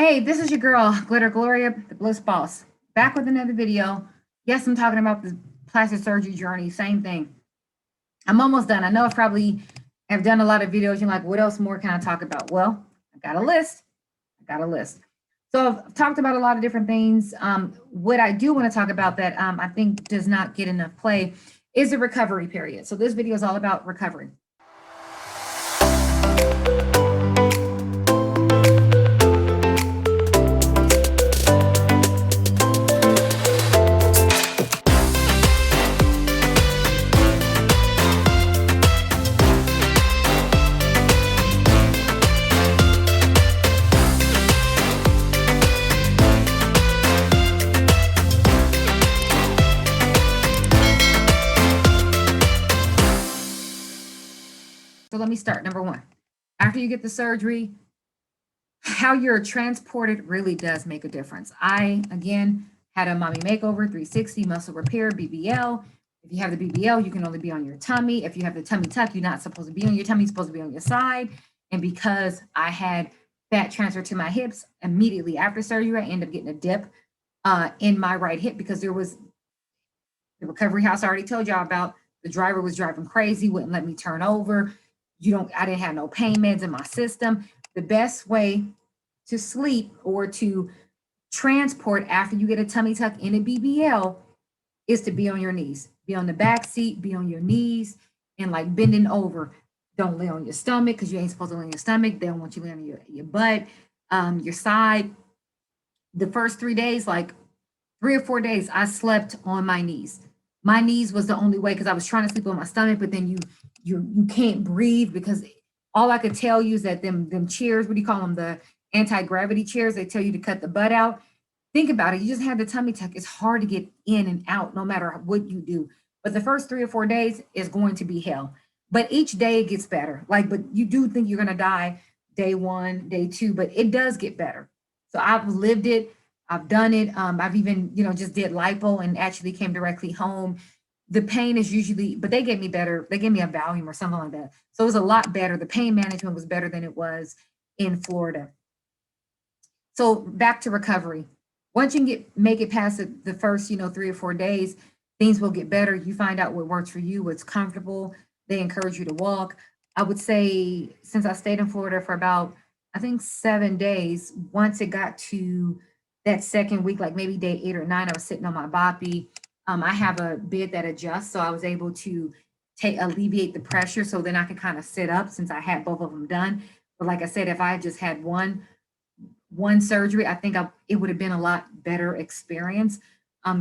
Hey, this is your girl, Glitter Gloria, the Bliss Boss, back with another video. Yes, I'm talking about the plastic surgery journey, same thing. I'm almost done. I know I probably have done a lot of videos. You're like, what else more can I talk about? Well, I got a list. So I've talked about a lot of different things. What I do want to talk about that I think does not get enough play is the recovery period. So this video is all about recovery. So let me start. Number one, after you get the surgery, how you're transported really does make a difference. I, again, had a mommy makeover, 360, muscle repair, BBL. If you have the BBL, you can only be on your tummy. If you have the tummy tuck, you're not supposed to be on your tummy, you're supposed to be on your side. And because I had fat transfer to my hips immediately after surgery, I ended up getting a dip in my right hip because there was the recovery house I already told y'all about. The driver was driving crazy, wouldn't let me turn over. I didn't have no pain meds in my system. The best way to sleep or to transport after you get a tummy tuck in a BBL is to be on your knees. Be on the back seat, be on your knees, and like bending over. Don't lay on your stomach because you ain't supposed to lay on your stomach. They don't want you laying on your butt, your side. The first 3 days, like 3 or 4 days, I slept on my knees. My knees was the only way because I was trying to sleep on my stomach, but then you can't breathe because all I could tell you is that them chairs, what do you call them? The anti-gravity chairs, they tell you to cut the butt out. Think about it. You just had the tummy tuck. It's hard to get in and out no matter what you do. But the first 3 or 4 days is going to be hell. But each day it gets better. But you do think you're gonna die day one, day two, but it does get better. So I've lived it. I've done it. I've even, just did lipo and actually came directly home. The pain is usually, but they gave me better. They gave me a Valium or something like that. So it was a lot better. The pain management was better than it was in Florida. So back to recovery. Once you make it past the first, 3 or 4 days, things will get better. You find out what works for you, what's comfortable. They encourage you to walk. I would say since I stayed in Florida for about, I think 7 days, once it got to that second week, like maybe day 8 or 9, I was sitting on my boppy. I have a bed that adjusts, so I was able to alleviate the pressure so then I could kind of sit up since I had both of them done. But like I said, if I just had one surgery, I think it would have been a lot better experience.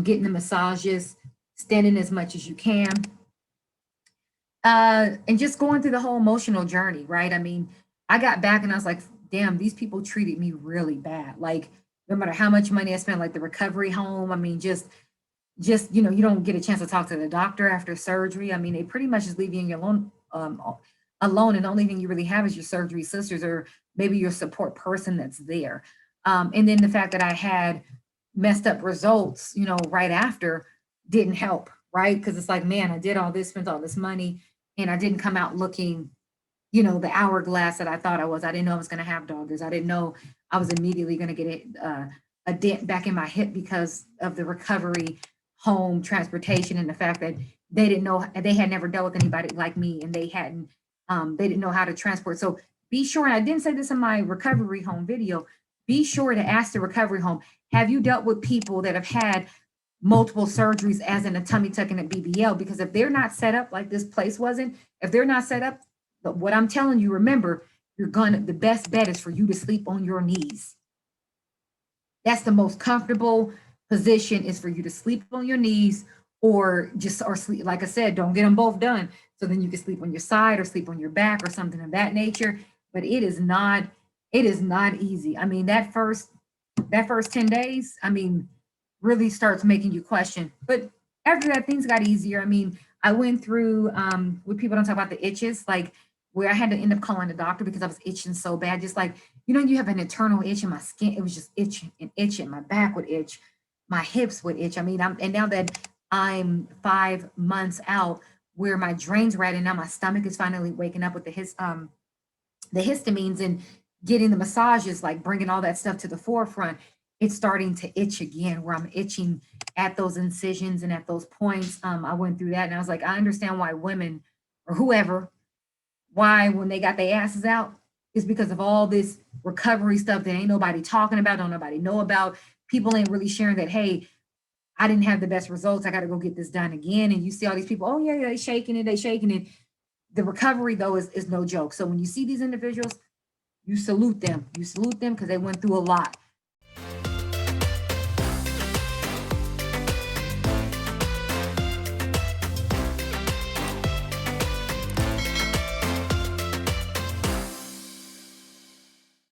Getting the massages, standing as much as you can, and just going through the whole emotional journey, right? I mean, I got back and I was like, damn, these people treated me really bad. Like, no matter how much money I spent, like the recovery home, I mean, just you don't get a chance to talk to the doctor after surgery. I mean, they pretty much just leave you in your alone, and the only thing you really have is your surgery sisters or maybe your support person that's there. And then the fact that I had messed up results, right after didn't help, right? Because it's like, man, I did all this, spent all this money, and I didn't come out looking, the hourglass that I thought I was. I didn't know I was going to have doggers. I didn't know I was immediately going to get a dent back in my hip because of the recovery home transportation and the fact that they didn't know, they had never dealt with anybody like me, and they didn't know how to transport. So be sure, and I didn't say this in my recovery home video, be sure to ask the recovery home, have you dealt with people that have had multiple surgeries as in a tummy tuck and a BBL? Because if they're not set up like this place wasn't, if they're not set up, but what I'm telling you, remember, the best bet is for you to sleep on your knees. That's the most comfortable position, is for you to sleep on your knees or sleep. Like I said, don't get them both done. So then you can sleep on your side or sleep on your back or something of that nature. But it is not easy. I mean, that first 10 days, I mean, really starts making you question. But after that, things got easier. I mean, I went through what people don't talk about, the itches, like where I had to end up calling the doctor because I was itching so bad. Just like, you have an internal itch in my skin. It was just itching and itching. My back would itch, my hips would itch. I mean, and now that I'm 5 months out, where my drains were at, and now my stomach is finally waking up with the histamines, and getting the massages, like bringing all that stuff to the forefront, it's starting to itch again, where I'm itching at those incisions and at those points. I went through that and I was like, I understand why women or whoever, why when they got their asses out, is because of all this recovery stuff that ain't nobody talking about, don't nobody know about. People ain't really sharing that, hey, I didn't have the best results. I got to go get this done again. And you see all these people, oh yeah, they shaking it, they shaking it. The recovery though is no joke. So when you see these individuals, you salute them. You salute them because they went through a lot.